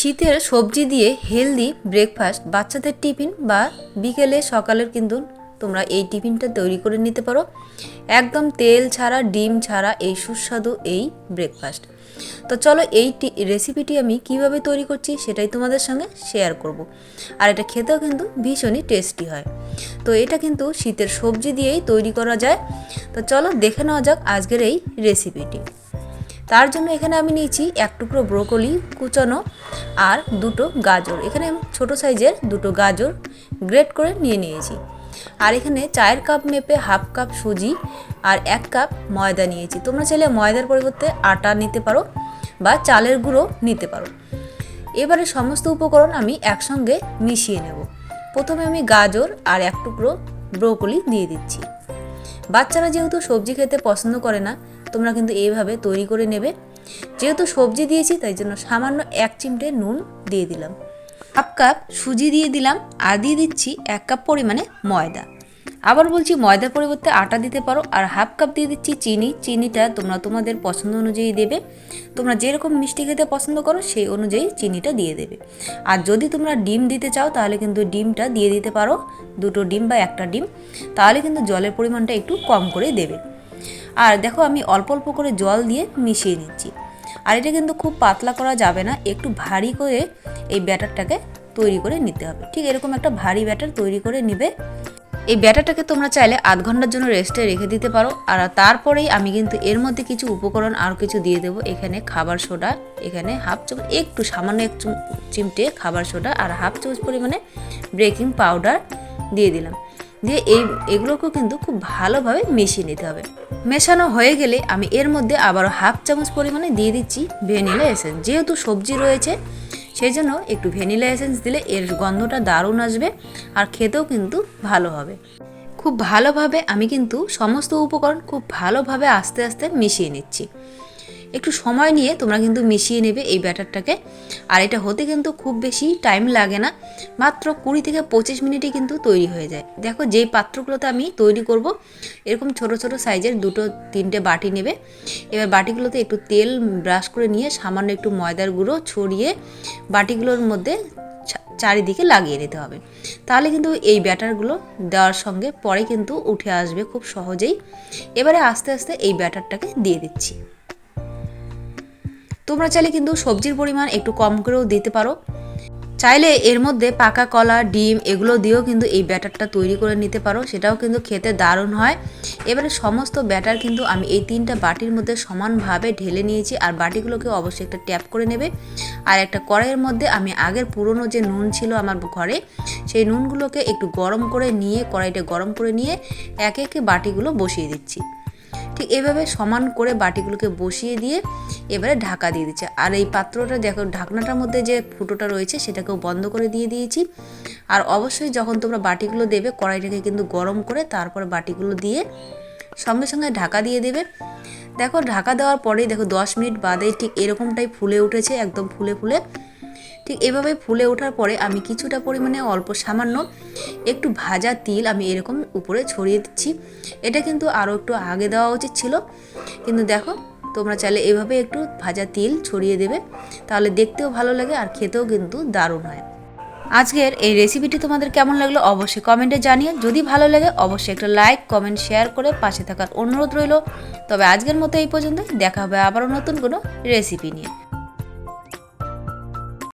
শীতের সবজি দিয়ে হেলদি ব্রেকফাস্ট বাচ্চাদের টিফিন বা বিকেলে সকালের কিন্তু তোমরা এই টিফিনটা তৈরি করে নিতে পারো। একদম তেল ছাড়া ডিম ছাড়া এই সুস্বাদু এই ব্রেকফাস্ট। তো চলো এই রেসিপিটি আমি কিভাবে তৈরি করছি সেটাই তোমাদের সঙ্গে শেয়ার করব। আর এটা খেতেও কিন্তু ভীষণই টেস্টি হয়। তো এটা কিন্তু শীতের সবজি দিয়েই তৈরি করা যায়। তো চলো দেখে নেওয়া যাক আজকের এই রেসিপিটি। তার জন্য এখানে আমি নিয়েছি এক টুকরো ব্রোকলি কুচানো আর দুটো গাজর। এখানে ছোট সাইজের দুটো গাজর গ্রেট করে নিয়েছি। আর এখানে 4 কাপ মেপে হাফ কাপ সুজি আর 1 কাপ ময়দা নিয়েছি। তোমরা চাইলে ময়দার পরিবর্তে আটা নিতে পারো বা চালের গুঁড়ো নিতে পারো। এবারে সমস্ত উপকরণ আমি একসঙ্গে মিশিয়ে নেব। প্রথমে আমি গাজর আর 1 টুকরো ব্রোকলি দিয়ে দিচ্ছি। বাচ্চারা যেহেতু সবজি খেতে পছন্দ করে না, তোমরা কিন্তু এইভাবে তৈরি করে নেবে। যেহেতু সবজি দিয়েছি তাই জন্য সামান্য 1 চিমটে নুন দিয়ে দিলাম, হাফ কাপ সুজি দিয়ে দিলাম আর দিয়ে দিচ্ছি 1 কাপ পরিমাণে ময়দা। আবার বলছি ময়দার পরিবর্তে আটা দিতে পারো। আর হাফ কাপ দিয়ে দিচ্ছি চিনি। চিনিটা তোমরা তোমাদের পছন্দ অনুযায়ী দেবে। তোমরা যেরকম মিষ্টি খেতে পছন্দ করো সেই অনুযায়ী চিনিটা দিয়ে দেবে। আর যদি তোমরা ডিম দিতে চাও তাহলে কিন্তু ডিমটা দিয়ে দিতে পারো, 2টো ডিম বা 1টা ডিম। তাহলে কিন্তু জলের পরিমাণটা একটু কম করে দেবে। আর দেখো আমি অল্প অল্প করে জল দিয়ে মিশিয়ে নিচ্ছি। আর এটা কিন্তু খুব পাতলা করা যাবে না, একটু ভারী করে এই ব্যাটারটাকে তৈরি করে নিতে হবে। ঠিক এরকম একটা ভারী ব্যাটার তৈরি করে নিবে। এই ব্যাটারটাকে তোমরা চাইলে আধ ঘন্টার জন্য রেস্টে রেখে দিতে পারো। আর তারপরেই আমি কিন্তু এর মধ্যে কিছু উপকরণ আর কিছু দিয়ে দেবো। এখানে খাবার সোডা, এখানে হাফ চামচ, একটু সামান্য 1 চিমটে খাবার সোডা আর হাফ চামচ পরিমাণে বেকিং পাউডার দিয়ে দিলাম। দিয়ে এগুলোকেও কিন্তু খুব ভালোভাবে মিশিয়ে নিতে হবে। মেশানো হয়ে গেলে আমি এর মধ্যে আবারও হাফ চামচ পরিমাণে দিয়ে দিচ্ছি ভ্যানিলা এসেন্স। যেহেতু সবজি রয়েছে সেই জন্য একটু ভ্যানিলা এসেন্স দিলে এর গন্ধটা দারুণ আসবে আর খেতেও কিন্তু ভালো হবে। খুব ভালোভাবে আমি কিন্তু সমস্ত উপকরণ খুব ভালোভাবে আস্তে আস্তে মিশিয়ে নিচ্ছি। একটু সময় নিয়ে তোমরা কিন্তু মিশিয়ে নেবে এই ব্যাটারটাকে। আর এটা হতে কিন্তু খুব বেশি টাইম লাগে না, মাত্র 20 থেকে 25 মিনিটে কিন্তু তৈরি হয়ে যায়। দেখো যেই পাত্রগুলোতে আমি তৈরি করব এরকম ছোট ছোট সাইজের 2-3টে বাটি নেবে। এবার বাটিগুলোতে একটু তেল ব্রাশ করে নিয়ে সামান্য একটু ময়দার গুঁড়ো ছড়িয়ে বাটিগুলোর মধ্যে চারিদিকে লাগিয়ে নিতে হবে। তাহলে কিন্তু এই ব্যাটারগুলো দেওয়ার সঙ্গে পরে কিন্তু উঠে আসবে খুব সহজেই। এবারে আস্তে আস্তে এই ব্যাটারটাকে দিয়ে দিচ্ছি। তোমরা চাইলে কিন্তু সবজির পরিমাণ একটু কম করেও দিতে পারো। চাইলে এর মধ্যে পাকা কলা, ডিম এগুলো দিয়েও কিন্তু এই ব্যাটারটা তৈরি করে নিতে পারো, সেটাও কিন্তু খেতে দারুণ হয়। এবারে সমস্ত ব্যাটার কিন্তু আমি এই 3টা বাটির মধ্যে সমানভাবে ঢেলে নিয়েছি। আর বাটিগুলোকে অবশ্যই একটা ট্যাপ করে নেবে। আর একটা কড়াইয়ের মধ্যে আমি আগের পুরনো যে নুন ছিল আমার ঘরে, সেই নুনগুলোকে একটু গরম করে নিয়ে কড়াইটা গরম করে নিয়ে একে একে বাটিগুলো বসিয়ে দিচ্ছি। ঠিক এভাবে সমান করে বাটিগুলোকে বসিয়ে দিয়ে এবারে ঢাকা দিয়ে দিচ্ছে। আর এই পাত্রটা দেখো ঢাকনাটার মধ্যে যে ফুটোটা রয়েছে সেটাকেও বন্ধ করে দিয়ে দিয়েছি। আর অবশ্যই যখন তোমরা বাটিগুলো দেবে কড়াইটাকে কিন্তু গরম করে তারপরে বাটিগুলো দিয়ে সঙ্গে সঙ্গে ঢাকা দিয়ে দেবে। দেখো ঢাকা দেওয়ার পরেই দেখো 10 মিনিট বাদে ঠিক এরকমটাই ফুলে উঠেছে, একদম ফুলে ফুলে। ঠিক এভাবে ফুলে ওঠার পরে আমি কিছুটা পরিমাণে অল্প সামান্য একটু ভাজা তিল আমি এরকম উপরে ছড়িয়ে দিচ্ছি। এটা কিন্তু আরও একটু আগে দেওয়া উচিত ছিল, কিন্তু দেখো তোমরা চাইলে এভাবে একটু ভাজা তিল ছড়িয়ে দেবে, তাহলে দেখতেও ভালো লাগে আর খেতেও কিন্তু দারুণ হয়। আজকের এই রেসিপিটি তোমাদের কেমন লাগলো অবশ্যই কমেন্টে জানিয়ে। যদি ভালো লাগে অবশ্যই একটা লাইক কমেন্ট শেয়ার করে পাশে থাকার অনুরোধ রইল। তবে আজকের মতো এই পর্যন্ত, দেখা হবে আবারও নতুন কোনো রেসিপি নিয়ে।